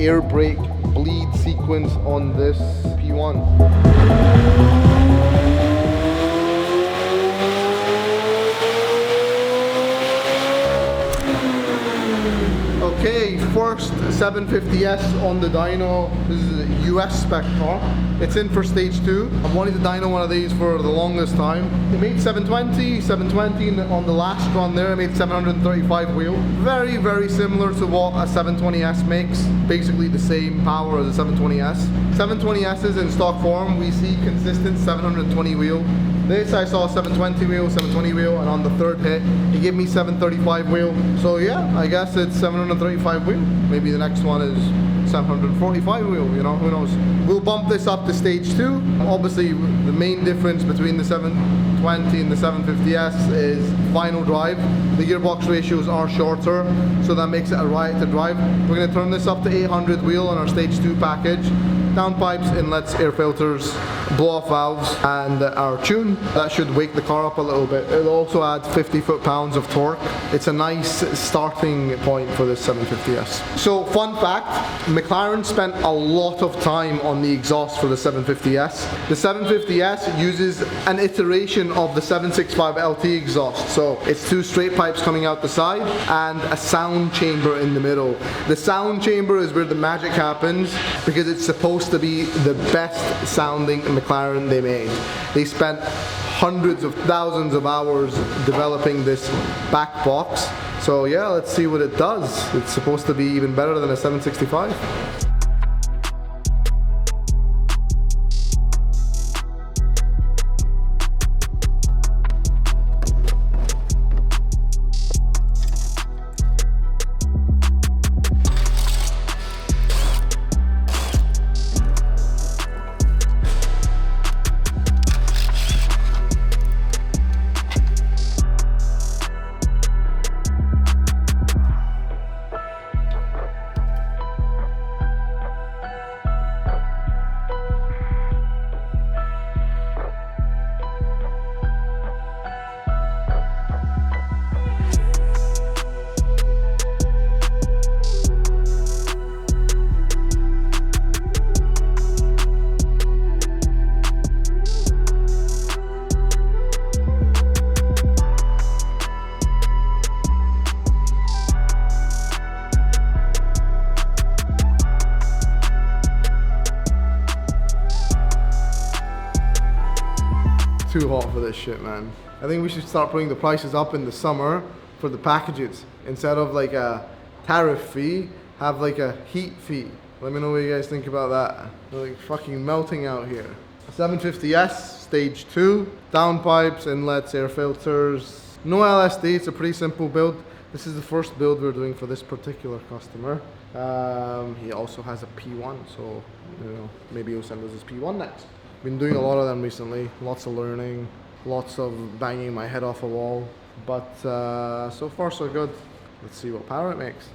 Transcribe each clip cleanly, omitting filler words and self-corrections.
air brake bleed sequence on this P1. Okay, first 750S on the dyno. This is a US spec car. It's in for stage 2. I've wanted to dyno one of these for the longest time. It made 720 on the last run there. It made 735 wheel. Very, very similar to what a 720S makes. Basically the same power as a 720S. 720Ss in stock form, we see consistent 720 wheel. This I saw 720 wheel, 720 wheel, and on the third hit, it gave me 735 wheel. So yeah, I guess it's 735 wheel. Maybe the next one is 745 wheel, you know, who knows. We'll bump this up to stage 2. Obviously, the main difference between the 720 and the 750S is final drive. The gearbox ratios are shorter, so that makes it a riot to drive. We're going to turn this up to 800 wheel on our stage 2 package. Downpipes, inlets, air filters, blow-off valves, and our tune. That should wake the car up a little bit. It'll also add 50 foot-pounds of torque. It's a nice starting point for this 750S. So, fun fact, McLaren spent a lot of time on the exhaust for the 750S. The 750S uses an iteration of the 765 LT exhaust. So, it's 2 straight pipes coming out the side and a sound chamber in the middle. The sound chamber is where the magic happens because it's supposed to be the best sounding McLaren they made. They spent hundreds of thousands of hours developing this back box. So yeah, let's see what it does. It's supposed to be even better than a 765. Too hot for this shit, man. I think we should start putting the prices up in the summer for the packages. Instead of like a tariff fee, have like a heat fee. Let me know what you guys think about that. They're like fucking melting out here. 750S, stage 2. Downpipes, inlets, air filters. No LSD, it's a pretty simple build. This is the first build we're doing for this particular customer. He also has a P1, so you know, maybe he'll send us his P1 next. Been doing a lot of them recently, lots of learning, lots of banging my head off a wall, but so far so good. Let's see what power it makes.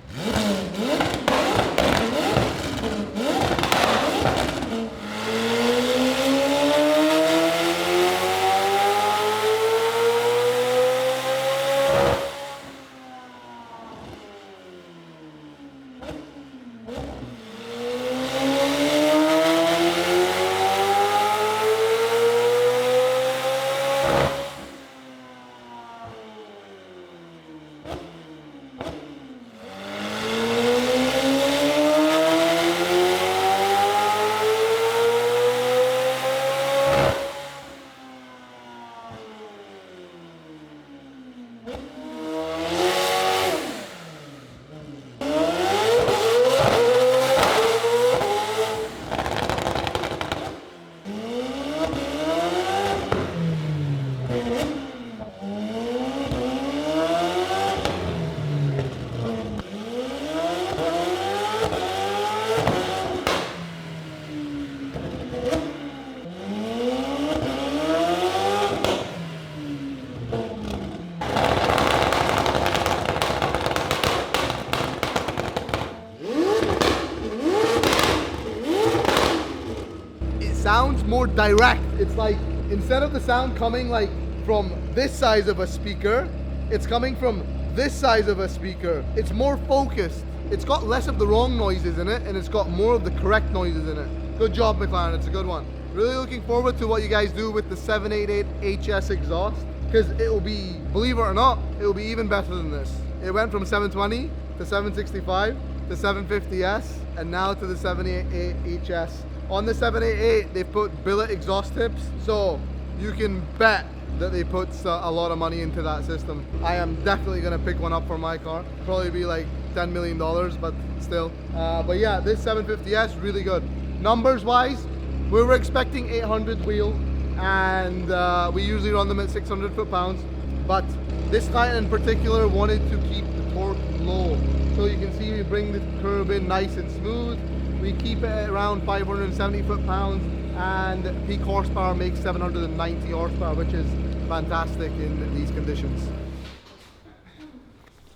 Sounds more direct. It's like, instead of the sound coming like from this size of a speaker, it's coming from this size of a speaker. It's more focused. It's got less of the wrong noises in it, and it's got more of the correct noises in it. Good job, McLaren, it's a good one. Really looking forward to what you guys do with the 788HS exhaust, because it will be, believe it or not, it will be even better than this. It went from 720 to 765 to 750S, and now to the 788HS. On the 788, they've put billet exhaust tips, so you can bet that they put a lot of money into that system. I am definitely gonna pick one up for my car. Probably be like $10 million, but still. But yeah, this 750S, really good. Numbers wise, we were expecting 800 wheel, and we usually run them at 600 foot-pounds, but this Titan in particular wanted to keep the torque low. So you can see we bring the curve in nice and smooth. We keep it at around 570 foot-pounds, and peak horsepower makes 790 horsepower, which is fantastic in these conditions.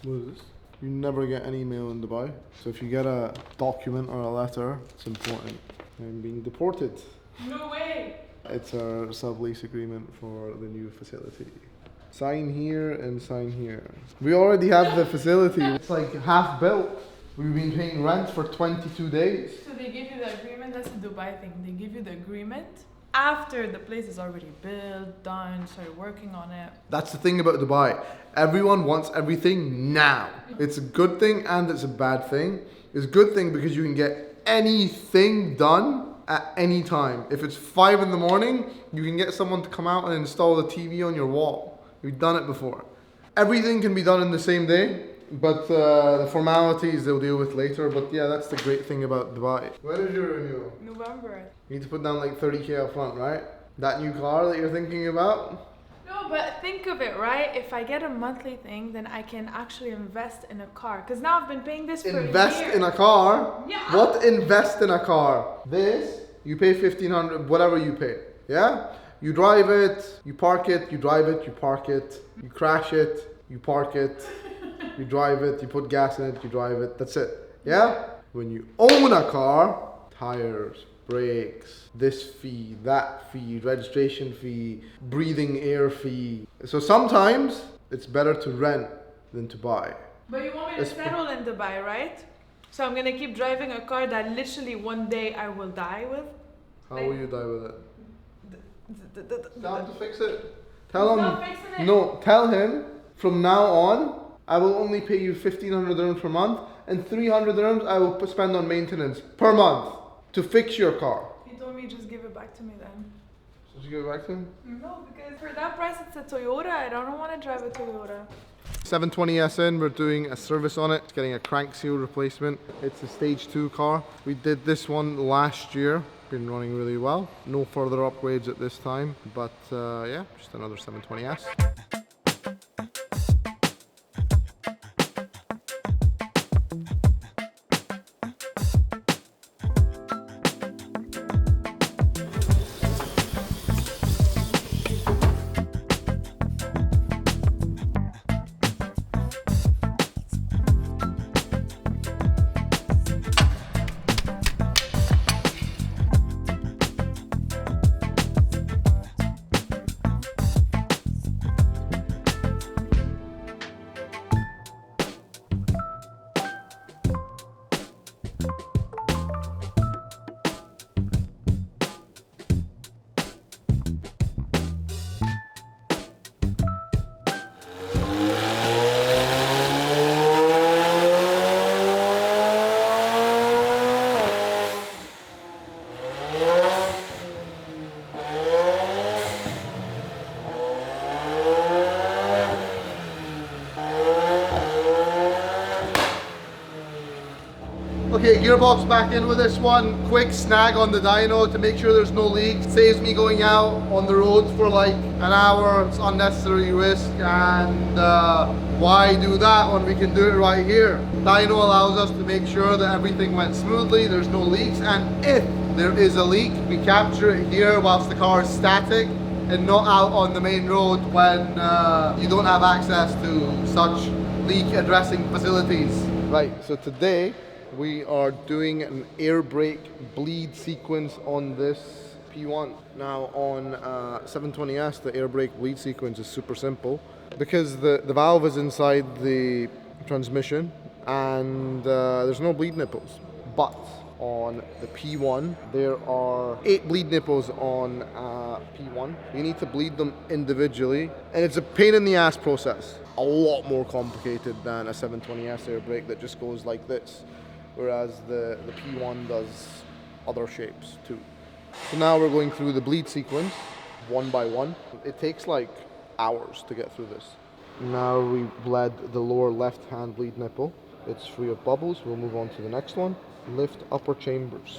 What is this? You never get any mail in Dubai. So if you get a document or a letter, it's important. I'm being deported. No way! It's our sublease agreement for the new facility. Sign here and sign here. We already have the facility. It's like half built. We've been paying rent for 22 days. So they give you the agreement, that's a Dubai thing. They give you the agreement after the place is already built, done, started working on it. That's the thing about Dubai. Everyone wants everything now. It's a good thing and it's a bad thing. It's a good thing because you can get anything done at any time. If it's 5 in the morning, you can get someone to come out and install the TV on your wall. We've done it before. Everything can be done in the same day, but the formalities they'll deal with later. But yeah, that's the great thing about Dubai. When is your renewal? November. You need to put down like 30K up front, right? That new car that you're thinking about? No, but think of it, right? If I get a monthly thing, then I can actually invest in a car. Because now I've been paying this for a year. Invest in a car? Yeah. What invest in a car? This, you pay 1,500, whatever you pay. Yeah? You drive it, you park it, you drive it, you park it, you crash it, you park it, you drive it, you put gas in it, you drive it, that's it. Yeah? When you own a car, tires, brakes, this fee, that fee, registration fee, breathing air fee. So sometimes it's better to rent than to buy. But you want me to settle in Dubai, right? So I'm gonna keep driving a car that literally one day I will die with? How will you die with it? Tell him to fix it. Tell him. No, tell him from now on, I will only pay you 1,500 dirhams per month, and 300 dirhams I will spend on maintenance per month to fix your car. He told me just give it back to me then. So you give it back to him? No, because for that price it's a Toyota. I don't want to drive a Toyota. 720S in, we're doing a service on it. It's getting a crank seal replacement. It's a stage 2 car. We did this one last year. Been running really well. No further upgrades at this time, but yeah, just another 720S. Okay, gearbox back in with this one. Quick snag on the dyno to make sure there's no leaks. Saves me going out on the roads for like an hour. It's unnecessary risk, and why do that when we can do it right here? Dyno allows us to make sure that everything went smoothly, there's no leaks, and if there is a leak, we capture it here whilst the car is static and not out on the main road when you don't have access to such leak addressing facilities. Right, so today we are doing an air brake bleed sequence on this P1. Now on 720S, the air brake bleed sequence is super simple because the valve is inside the transmission. and there's no bleed nipples. But on the P1, there are 8 bleed nipples on P1. You need to bleed them individually, and it's a pain in the ass process. A lot more complicated than a 720S air brake that just goes like this, whereas the P1 does other shapes too. So now we're going through the bleed sequence one by one. It takes like hours to get through this. Now we bled the lower left hand bleed nipple. It's free of bubbles. We'll move on to the next one. Lift upper chambers.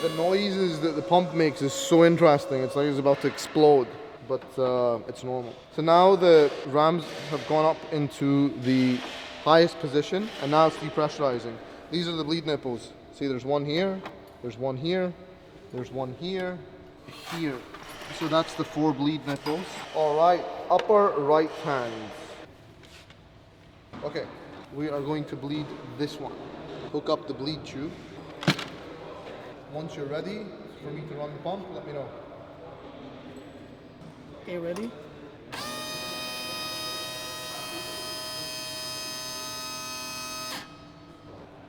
The noises that the pump makes is so interesting. It's like it's about to explode, but it's normal. So now the rams have gone up into the highest position, and now it's depressurizing. These are the bleed nipples. See, there's one here, there's one here, there's one here, here. So that's the 4 bleed nipples. All right, upper right hand. Okay, we are going to bleed this one. Hook up the bleed tube. Once you're ready for me to run the pump, let me know. Okay, ready?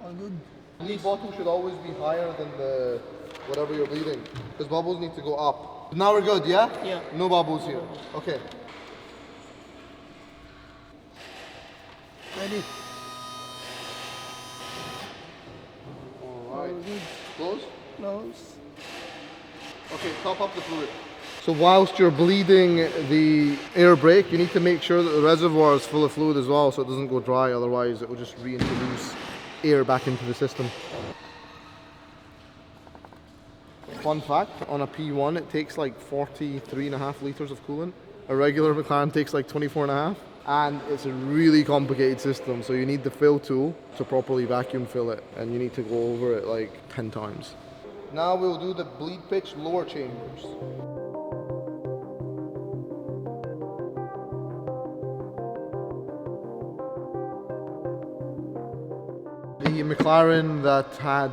All good. Bleed bottom should always be higher than the whatever you're bleeding, because bubbles need to go up. Now we're good, yeah? Yeah. No bubbles here. Okay. Ready? All right. Close? Close. Okay, top up the fluid. So whilst you're bleeding the air brake, you need to make sure that the reservoir is full of fluid as well, so it doesn't go dry, otherwise it will just reintroduce air back into the system. Fun fact, on a P1 it takes like 43.5 litres of coolant. A regular McLaren takes like 24.5. And it's a really complicated system, so you need the fill tool to properly vacuum fill it, and you need to go over it like 10 times. Now we'll do the bleed pitch lower chambers. The McLaren that had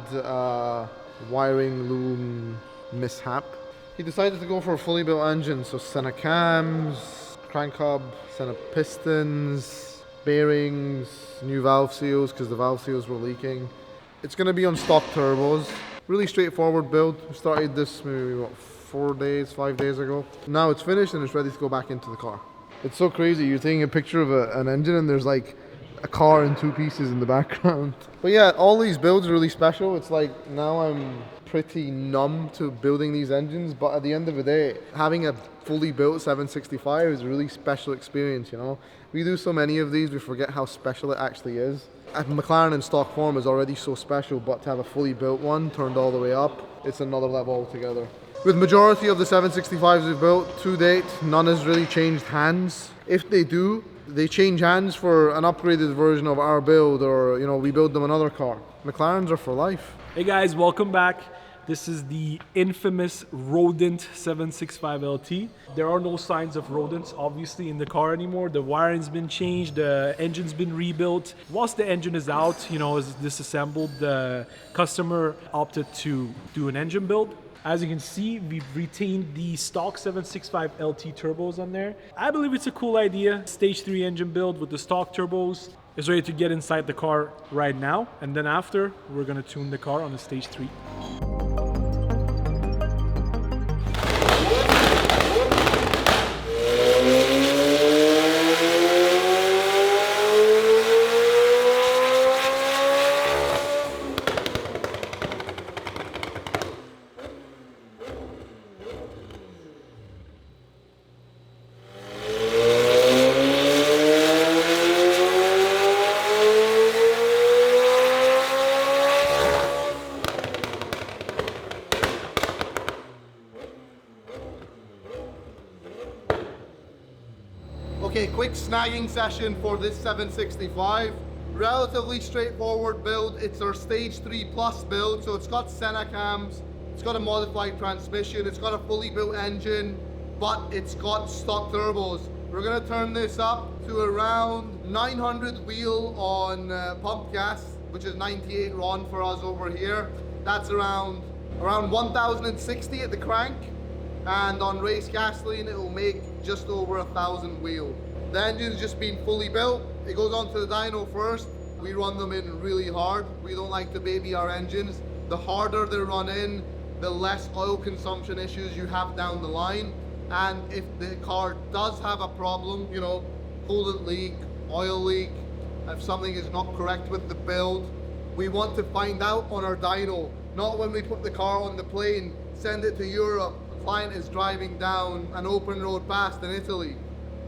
wiring loom mishap, he decided to go for a fully built engine, so Senna cams, crank hub, Senna pistons, bearings, new valve seals because the valve seals were leaking. It's going to be on stock turbos. Really straightforward build. We started this maybe 5 days ago. Now it's finished and it's ready to go back into the car. It's so crazy. You're taking a picture of an engine and there's like a car in 2 pieces in the background. But yeah, all these builds are really special. It's like now I'm pretty numb to building these engines, but at the end of the day, having a fully built 765 is a really special experience, you know. We do so many of these, we forget how special it actually is. A McLaren in stock form is already so special, but to have a fully built one turned all the way up, it's another level altogether. With majority of the 765s we've built to date, none has really changed hands. If they do, they change hands for an upgraded version of our build, or, you know, we build them another car. McLarens are for life. Hey guys, welcome back. This is the infamous rodent 765LT. There are no signs of rodents obviously in the car anymore. The wiring's been changed, the engine's been rebuilt. Whilst the engine is out, you know, is disassembled, the customer opted to do an engine build. As you can see, we've retained the stock 765LT turbos on there. I believe it's a cool idea. Stage 3 engine build with the stock turbos is ready to get inside the car right now. And then after, we're gonna tune the car on the stage 3. Okay, quick snagging session for this 765. Relatively straightforward build. It's our stage 3 plus build, so it's got Senna cams, it's got a modified transmission, it's got a fully built engine, but it's got stock turbos. We're gonna turn this up to around 900 wheel on pump gas, which is 98 RON for us over here. That's around 1060 at the crank, and on race gasoline it will make just over 1000 wheel. The engine's just been fully built. It goes onto the dyno first. We run them in really hard. We don't like to baby our engines. The harder they run in, the less oil consumption issues you have down the line. And if the car does have a problem, you know, coolant leak, oil leak, if something is not correct with the build, we want to find out on our dyno, not when we put the car on the plane, send it to Europe, the client is driving down an open road past in Italy.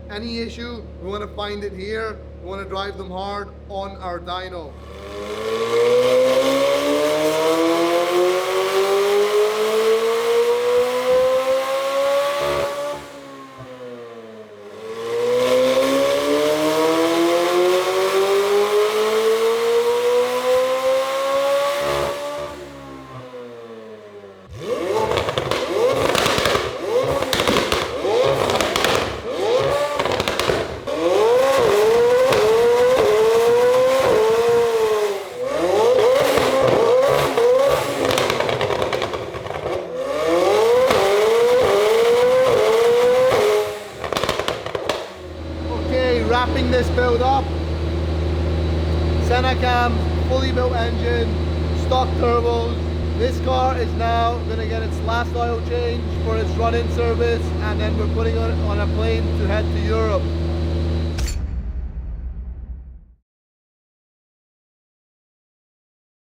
Any issue, we want to find it here, we want to drive them hard on our dyno. Wrapping this build up, Senecam, fully built engine, stock turbos. This car is now going to get its last oil change for its run-in service, and then we're putting it on a plane to head to Europe.